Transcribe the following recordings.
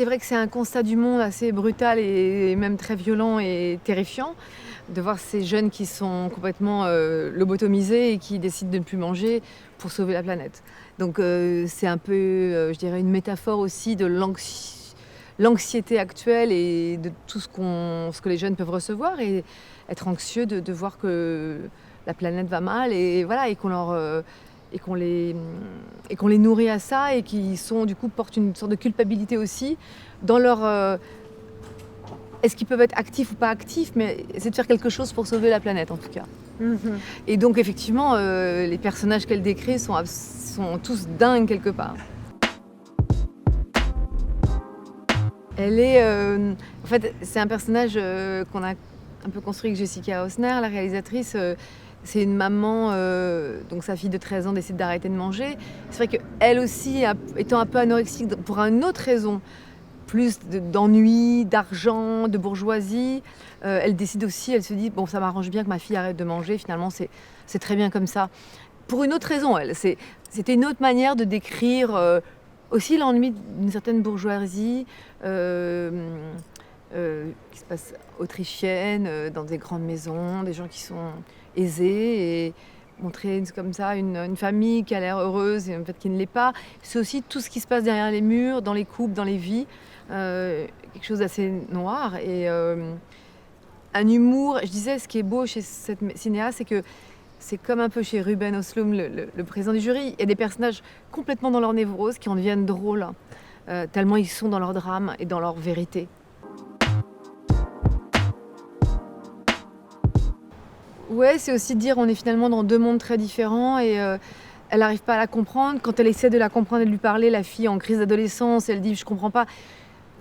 C'est vrai que c'est un constat du monde assez brutal et même très violent et terrifiant de voir ces jeunes qui sont complètement lobotomisés et qui décident de ne plus manger pour sauver la planète. Donc c'est un peu, je dirais, une métaphore aussi de l'anxiété actuelle et de tout ce que les jeunes peuvent recevoir et être anxieux de voir que la planète va mal et voilà et qu'on les nourrit à ça et qui sont du coup portent une sorte de culpabilité aussi dans leur est-ce qu'ils peuvent être actifs ou pas actifs, mais c'est de faire quelque chose pour sauver la planète en tout cas. Mhm. Et donc effectivement, les personnages qu'elle décrit sont tous dingues quelque part. Elle est, en fait, c'est un personnage qu'on a un peu construit avec Jessica Hausner, la réalisatrice. C'est une maman, donc sa fille de 13 ans décide d'arrêter de manger. C'est vrai qu'elle aussi, étant un peu anorexique pour une autre raison, plus d'ennui, d'argent, de bourgeoisie, elle décide aussi, elle se dit bon ça m'arrange bien que ma fille arrête de manger, finalement c'est très bien comme ça. Pour une autre raison, c'était une autre manière de décrire aussi l'ennui d'une certaine bourgeoisie qui se passe autrichienne, dans des grandes maisons, des gens qui sont aisés et montrer comme ça une famille qui a l'air heureuse et en fait qui ne l'est pas. C'est aussi tout ce qui se passe derrière les murs, dans les couples, dans les vies, quelque chose d'assez noir et un humour. Je disais, ce qui est beau chez cette cinéaste, c'est que c'est comme un peu chez Ruben Östlund, le président du jury. Il y a des personnages complètement dans leur névrose qui en deviennent drôles, tellement ils sont dans leur drame et dans leur vérité. Ouais, c'est aussi de dire on est finalement dans deux mondes très différents et elle n'arrive pas à la comprendre. Quand elle essaie de la comprendre et de lui parler, la fille en crise d'adolescence, elle dit je comprends pas,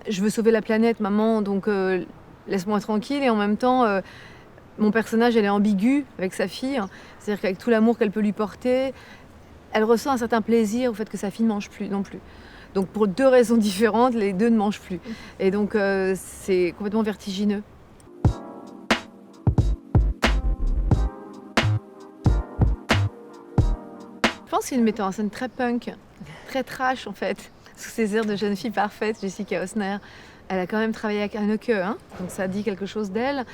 je veux sauver la planète maman, donc laisse-moi tranquille. Et en même temps, mon personnage, elle est ambiguë avec sa fille, hein. C'est-à-dire qu'avec tout l'amour qu'elle peut lui porter, elle ressent un certain plaisir au fait que sa fille ne mange plus non plus. Donc pour deux raisons différentes, les deux ne mangent plus. Et donc c'est complètement vertigineux. Je pense que c'est une metteur en scène très punk, très trash en fait, sous ses airs de jeune fille parfaite, Jessica Hausner. Elle a quand même travaillé avec Haneke, hein, donc ça dit quelque chose d'elle.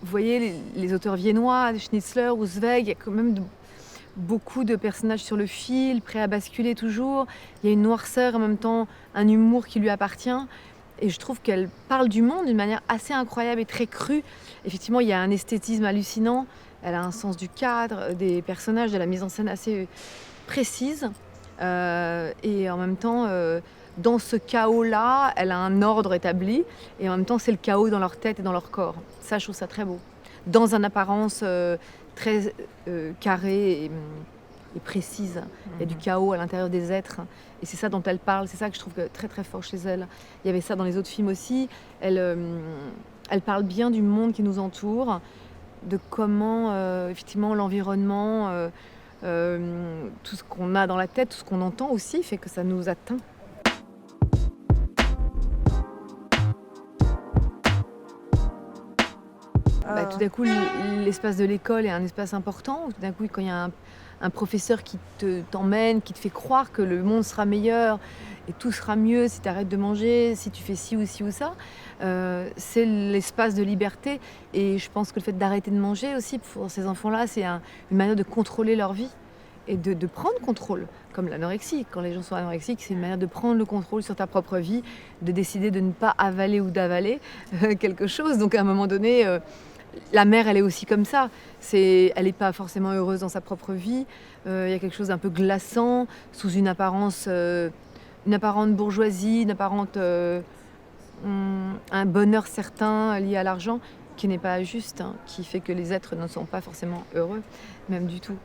Vous voyez les auteurs viennois, Schnitzler ou Zweig, il y a quand même beaucoup de personnages sur le fil, prêts à basculer toujours. Il y a une noirceur en même temps, un humour qui lui appartient. Et je trouve qu'elle parle du monde d'une manière assez incroyable et très crue. Effectivement, il y a un esthétisme hallucinant. Elle a un sens du cadre, des personnages, de la mise en scène assez précise. Et en même temps, dans ce chaos-là, elle a un ordre établi. Et en même temps, c'est le chaos dans leur tête et dans leur corps. Ça, je trouve ça très beau. Dans une apparence très carrée et précise. Il y a du chaos à l'intérieur des êtres. Et c'est ça dont elle parle. C'est ça que je trouve très très fort chez elle. Il y avait ça dans les autres films aussi. Elle parle bien du monde qui nous entoure, de comment effectivement l'environnement, tout ce qu'on a dans la tête, tout ce qu'on entend aussi fait que ça nous atteint. Tout d'un coup, l'espace de l'école est un espace important. Tout d'un coup, quand il y a un professeur qui t'emmène, qui te fait croire que le monde sera meilleur et tout sera mieux si tu arrêtes de manger, si tu fais ci ou ça, c'est l'espace de liberté. Et je pense que le fait d'arrêter de manger aussi, pour ces enfants-là, c'est une manière de contrôler leur vie et de prendre contrôle, comme l'anorexie. Quand les gens sont anorexiques, c'est une manière de prendre le contrôle sur ta propre vie, de décider de ne pas avaler ou d'avaler quelque chose. Donc à un moment donné, la mère, elle est aussi comme ça. Elle n'est pas forcément heureuse dans sa propre vie. Il y a quelque chose d'un peu glaçant, sous une apparente bourgeoisie, un bonheur certain lié à l'argent, qui n'est pas juste, hein, qui fait que les êtres ne sont pas forcément heureux, même du tout.